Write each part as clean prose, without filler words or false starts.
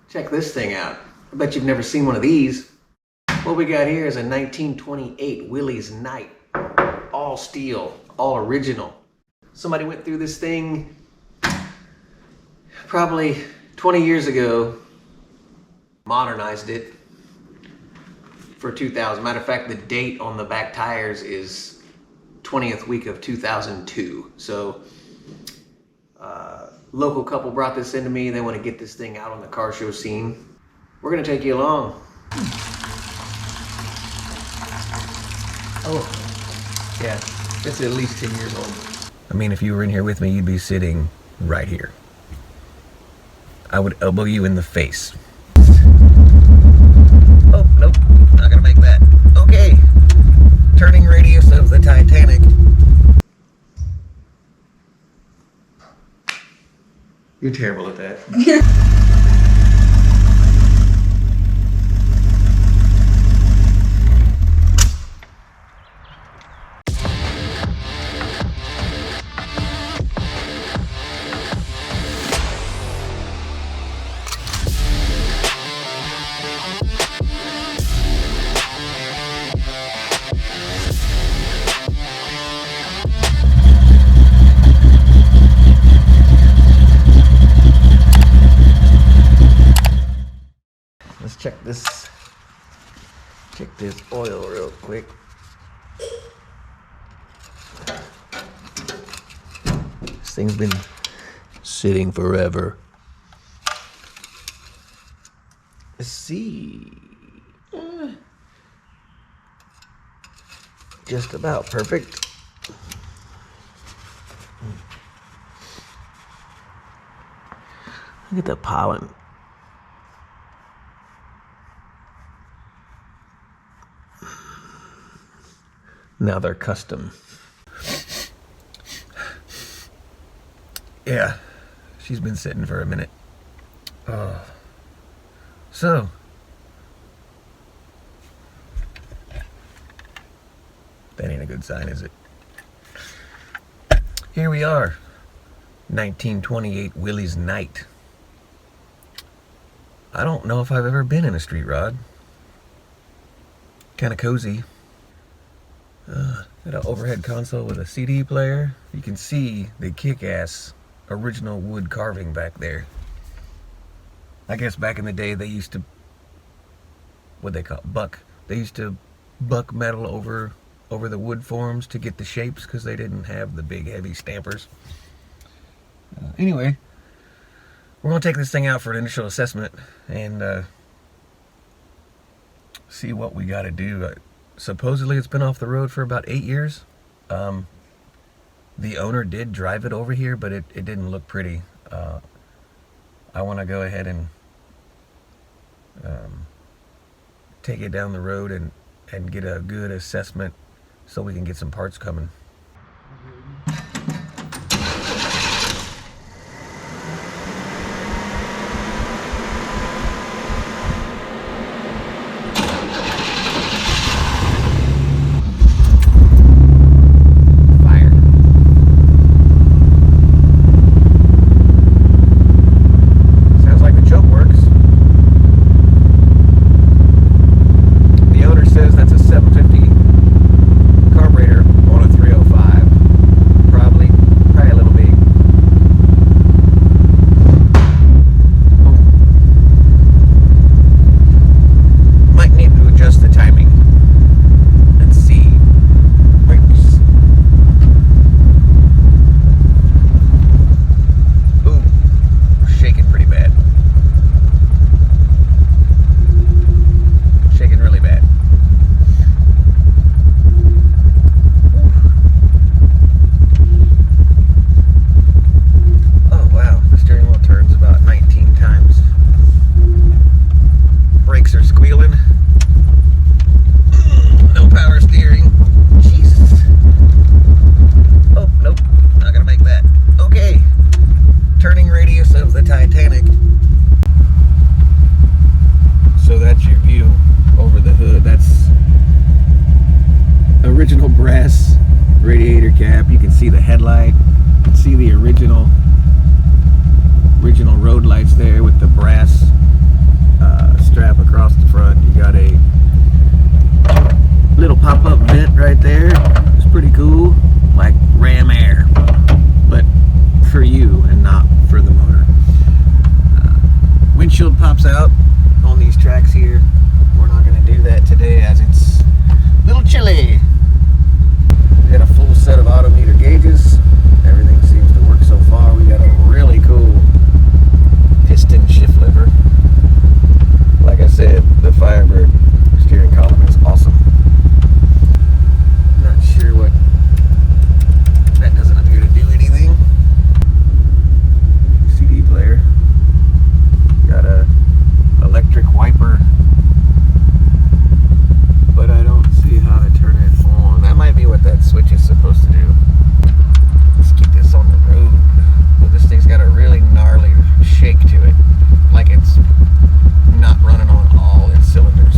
Check this thing out. I bet you've never seen one of these. What we got here is a 1928 Willy's Knight. All steel, all original. Somebody went through this thing probably 20 years ago, modernized it for 2000. Matter of fact, the date on the back tires is 20th week of 2002. So, local couple brought this into me. They want to get this thing out on the car show scene. We're gonna take you along. Oh, yeah, it's at least 10 years old. I mean, if you were in here with me, you'd be sitting right here. I would elbow you in the face. Oh, nope, not gonna make that. Okay, turning radius of the Titanic. You're terrible at that. Let's check this oil real quick. This thing's been sitting forever. Let's see. Just about perfect. Look at the pollen. Now they're custom. Yeah, she's been sitting for a minute. So, that ain't a good sign, is it? Here we are, 1928 Willy's Knight. I don't know if I've ever been in a street rod. Kind of cozy. Got an overhead console with a CD player. You can see the kick-ass original wood carving back there. I guess back in the day they used to, what they call it, buck. They used to buck metal over the wood forms to get the shapes because they didn't have the big heavy stampers. Anyway, we're gonna take this thing out for an initial assessment and see what we got to do. Supposedly it's been off the road for about 8 years. The owner did drive it over here, but it didn't look pretty. I want to go ahead and take it down the road and get a good assessment so we can get some parts coming. cap. You can see the headlight. You can see the original road lights there with the brass pops out on these tracks here. We're not going to do that today as it's a little chilly. We got a full set of auto meter gauges. Everything seems to work so far. We got a really cool piston shift lever. Like I said, the Firebird steering column is awesome. Not sure what that doesn't appear to do anything. CD player. Got a electric wiper, but I don't see how to turn it on. That might be what that switch is supposed to do. Let's keep this on the road. Well, this thing's got a really gnarly shake to it, like it's not running on all its cylinders.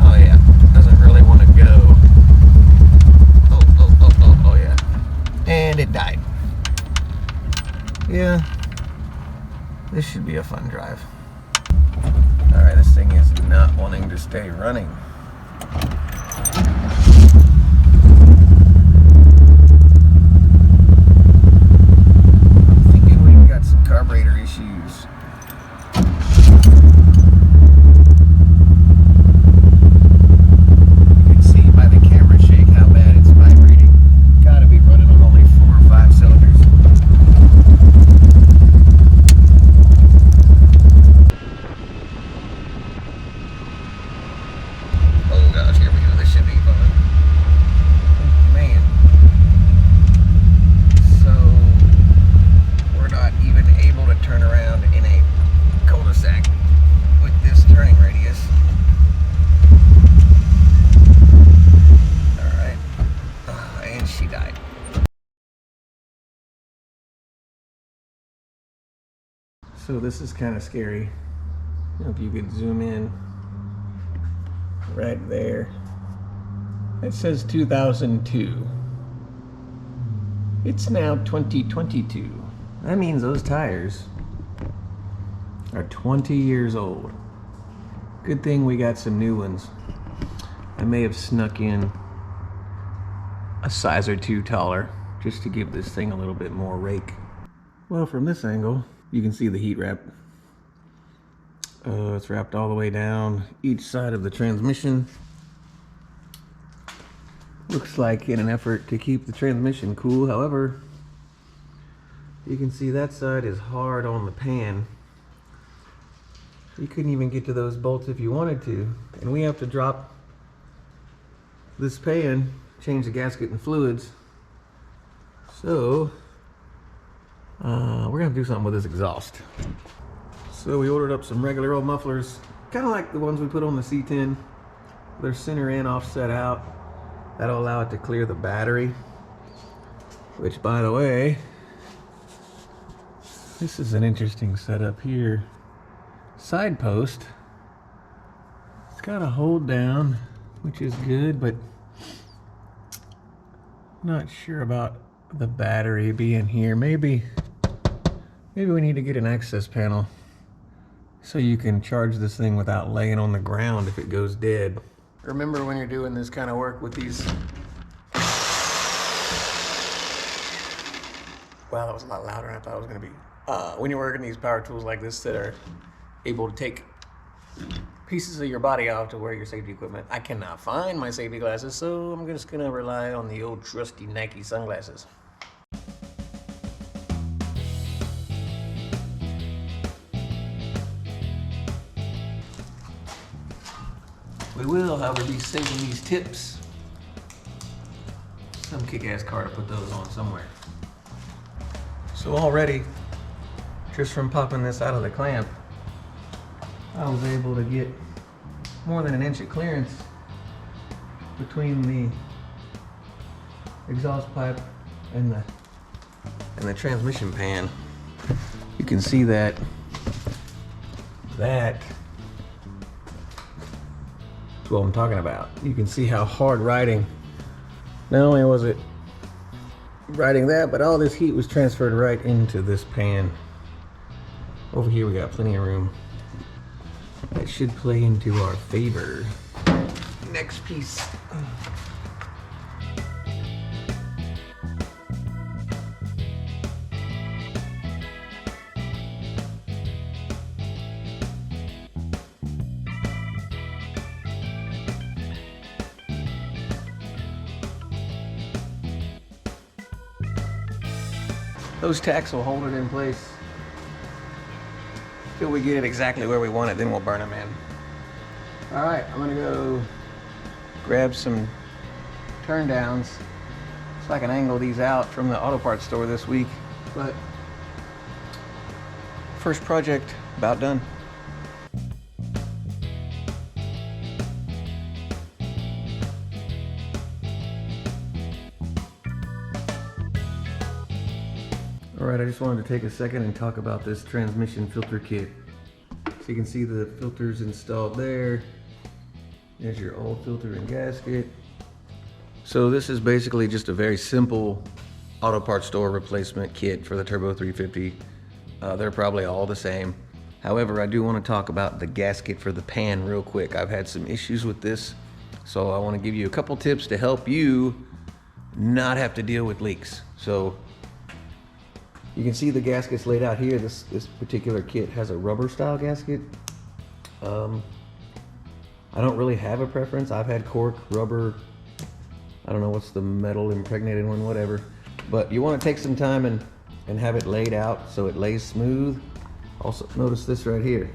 Oh yeah, doesn't really want to go. Oh yeah. And it died. Yeah, this should be a fun drive. Alright, this thing is not wanting to stay running. I'm thinking we've got some carburetor issues. You can see by the camera shake how bad it's vibrating. Gotta be running on only 4 or 5 cylinders. Oh gosh, here we go. This should be fun. Oh, man. So, we're not even able to turn around in a cul-de-sac with this turning radius. Alright. And she died. So this is kind of scary. If you could zoom in right there. It says 2002. It's now 2022. That means those tires are 20 years old. Good thing we got some new ones. I may have snuck in a size or 2 taller just to give this thing a little bit more rake. Well, from this angle, you can see the heat wrap. It's wrapped all the way down each side of the transmission. Looks like in an effort to keep the transmission cool. However, you can see that side is hard on the pan. You couldn't even get to those bolts if you wanted to. And we have to drop this pan, change the gasket and fluids. So, we're gonna do something with this exhaust. So we ordered up some regular old mufflers, kind of like the ones we put on the C10. They're center in, offset out. That'll allow it to clear the battery. Which, by the way, this is an interesting setup here. Side post. It's got a hold down, which is good, but not sure about the battery being here. Maybe we need to get an access panel so you can charge this thing without laying on the ground if it goes dead. Remember when you're doing this kind of work with these... Wow, that was a lot louder than I thought it was going to be. When you're working these power tools like this that are able to take pieces of your body off to wear your safety equipment, I cannot find my safety glasses, so I'm just going to rely on the old trusty Nike sunglasses. We will, however, be saving these tips. Some kick-ass car to put those on somewhere. So already, just from popping this out of the clamp, I was able to get more than 1 inch of clearance between the exhaust pipe and the transmission pan. You can see that that's what I'm talking about. You can see how hard riding. Not only was it riding that, but all this heat was transferred right into this pan. Over here we got plenty of room. That should play into our favor. Next piece. Those tacks will hold it in place till we get it exactly where we want it, then we'll burn them in. All right, I'm gonna go grab some turn downs so I can angle these out from the auto parts store this week. But first project about done. All right, I just wanted to take a second and talk about this transmission filter kit. So you can see the filters installed there. There's your old filter and gasket. So this is basically just a very simple auto parts store replacement kit for the Turbo 350. They're probably all the same. However, I do want to talk about the gasket for the pan real quick. I've had some issues with this, so I want to give you a couple tips to help you not have to deal with leaks. So you can see the gaskets laid out here. This particular kit has a rubber style gasket. I don't really have a preference. I've had cork, rubber, I don't know what's the metal impregnated one, whatever. But you want to take some time and have it laid out so it lays smooth. Also notice this right here.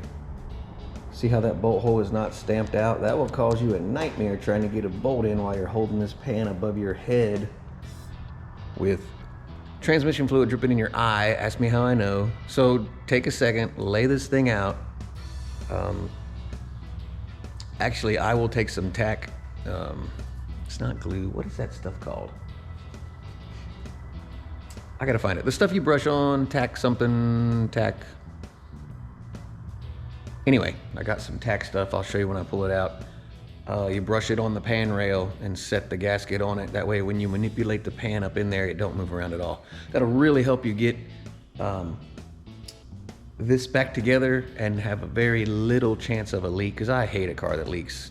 See how that bolt hole is not stamped out? That will cause you a nightmare trying to get a bolt in while you're holding this pan above your head with transmission fluid dripping in your eye. Ask me how I know. So take a second, lay this thing out. Actually, I will take some tack. It's not glue. What is that stuff called? I gotta find it. The stuff you brush on, tack something, tack. Anyway, I got some tack stuff. I'll show you when I pull it out. You brush it on the pan rail and set the gasket on it. That way when you manipulate the pan up in there, it don't move around at all. That'll really help you get this back together and have a very little chance of a leak, because I hate a car that leaks.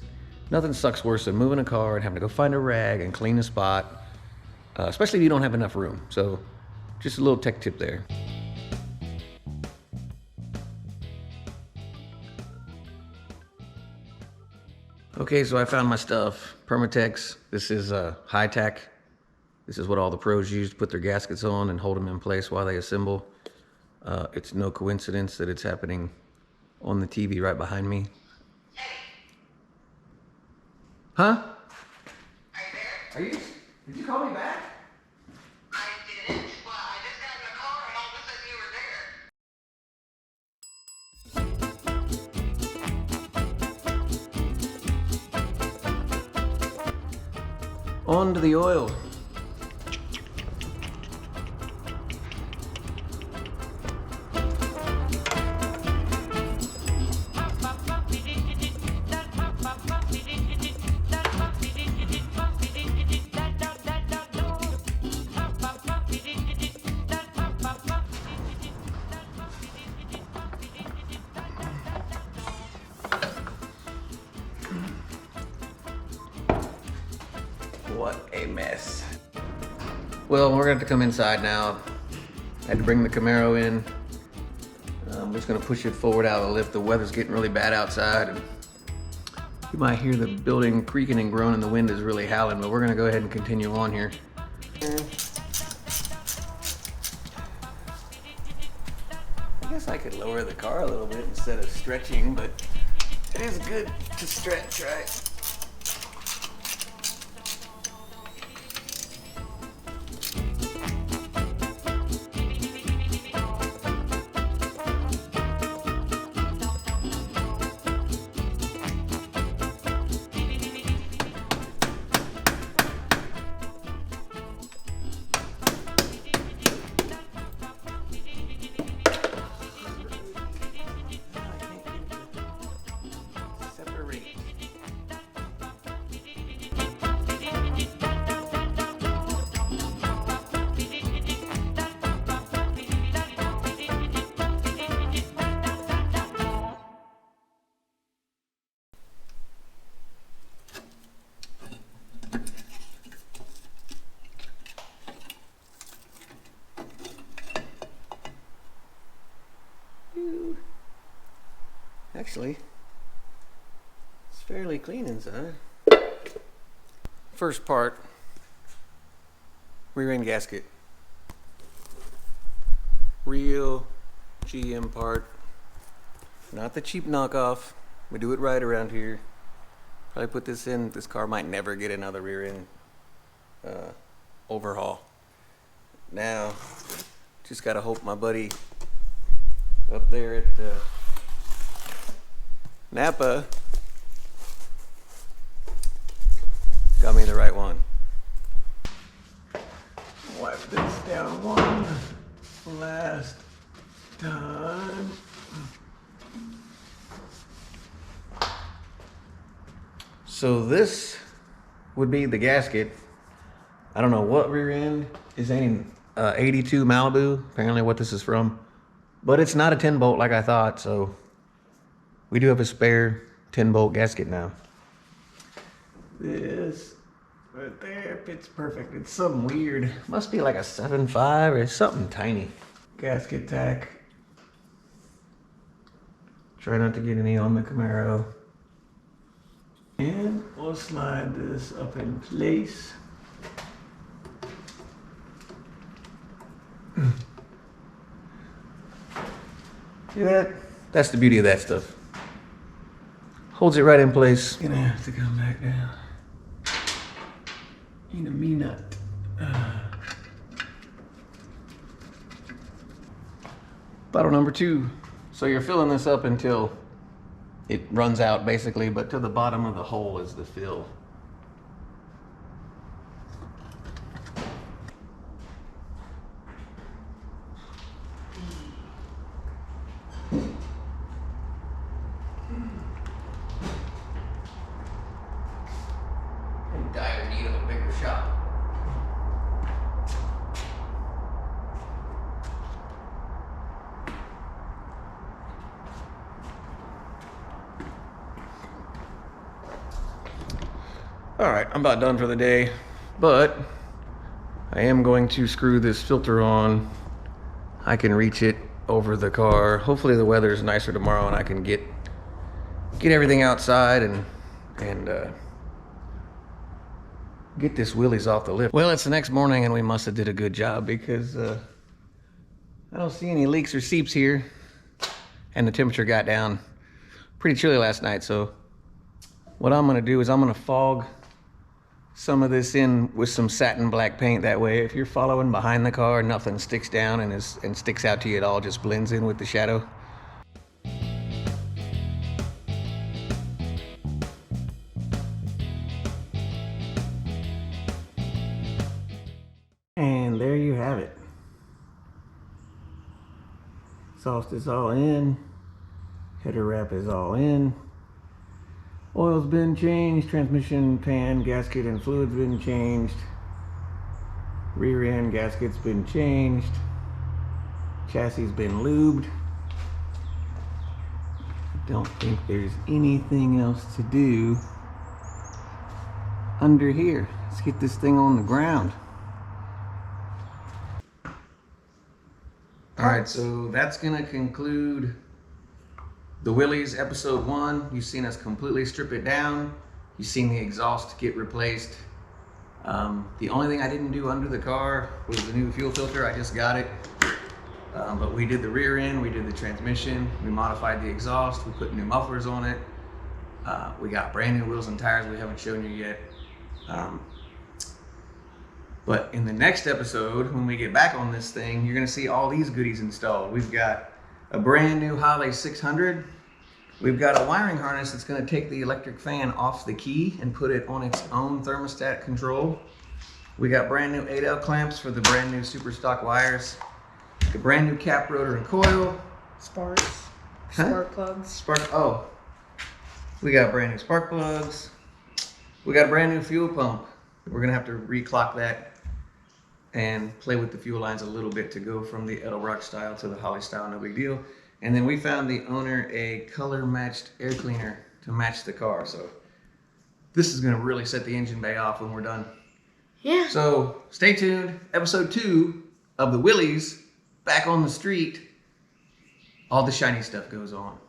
Nothing sucks worse than moving a car and having to go find a rag and clean a spot, especially if you don't have enough room. So just a little tech tip there. Okay, so I found my stuff. Permatex. This is high tack. This is what all the pros use to put their gaskets on and hold them in place while they assemble. It's no coincidence that it's happening on the TV right behind me. Huh? Are you there? Are you? Did you call me back? I didn't. Well, I just got in the car and all of a sudden you were there. On to the oil. What a mess. Well, we're gonna have to come inside now. I had to bring the Camaro in. I'm just gonna push it forward out of the lift. The weather's getting really bad outside, and you might hear the building creaking and groaning. The wind is really howling, but we're gonna go ahead and continue on here. I guess I could lower the car a little bit instead of stretching, but it is good to stretch, right? Actually, it's fairly clean inside. First part, rear end gasket. Real GM part. Not the cheap knockoff. We do it right around here. Probably put this in. This car might never get another rear end overhaul. Now, just gotta hope my buddy up there at Napa got me the right one. Wipe this down one last time. So this would be the gasket. I don't know what rear end is any 82 Malibu, apparently what this is from. But it's not a 10 bolt like I thought, so we do have a spare 10 bolt gasket now. This right there fits perfect. It's something weird. Must be like a 7.5 or something tiny. Gasket tack. Try not to get any on the Camaro. And we'll slide this up in place. See that? That's the beauty of that stuff. Holds it right in place. Gonna have to come back down. In a minute. Bottle number 2. So you're filling this up until it runs out basically, but to the bottom of the hole is the fill. In dire need of a bigger shop. All right, I'm about done for the day, but I am going to screw this filter on. I can reach it over the car. Hopefully the weather is nicer tomorrow and I can get everything outside and get this Willys off the lift. Well, it's the next morning and we must have did a good job because I don't see any leaks or seeps here, and the temperature got down pretty chilly last night. So what I'm gonna do is I'm gonna fog some of this in with some satin black paint. That way, if you're following behind the car, nothing sticks down and sticks out to you. It all just blends in with the shadow. And there you have it. Exhaust is all in. Header wrap is all in. Oil's been changed, transmission pan, gasket and fluid's been changed. Rear end gasket's been changed. Chassis's been lubed. I don't think there's anything else to do under here. Let's get this thing on the ground. All right, so that's gonna conclude the Willys episode 1. You've seen us completely strip it down. You've seen the exhaust get replaced. The only thing I didn't do under the car was the new fuel filter. I just got it. But we did the rear end, we did the transmission, we modified the exhaust, we put new mufflers on it. We got brand new wheels and tires we haven't shown you yet. But in the next episode, when we get back on this thing, you're gonna see all these goodies installed. We've got a brand new Holley 600. We've got a wiring harness that's going to take the electric fan off the key and put it on its own thermostat control. We got brand new 8L clamps for the brand new super stock wires. A brand new cap, rotor, and coil. Sparks. Huh? Spark plugs. Oh. We got brand new spark plugs. We got a brand new fuel pump. We're going to have to reclock that and play with the fuel lines a little bit to go from the Edelbrock style to the Holley style, no big deal. And then we found the owner a color matched air cleaner to match the car. So this is gonna really set the engine bay off when we're done. Yeah. So stay tuned. Episode 2 of the Willys back on the street. All the shiny stuff goes on.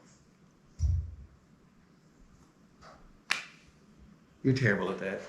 You're terrible at that.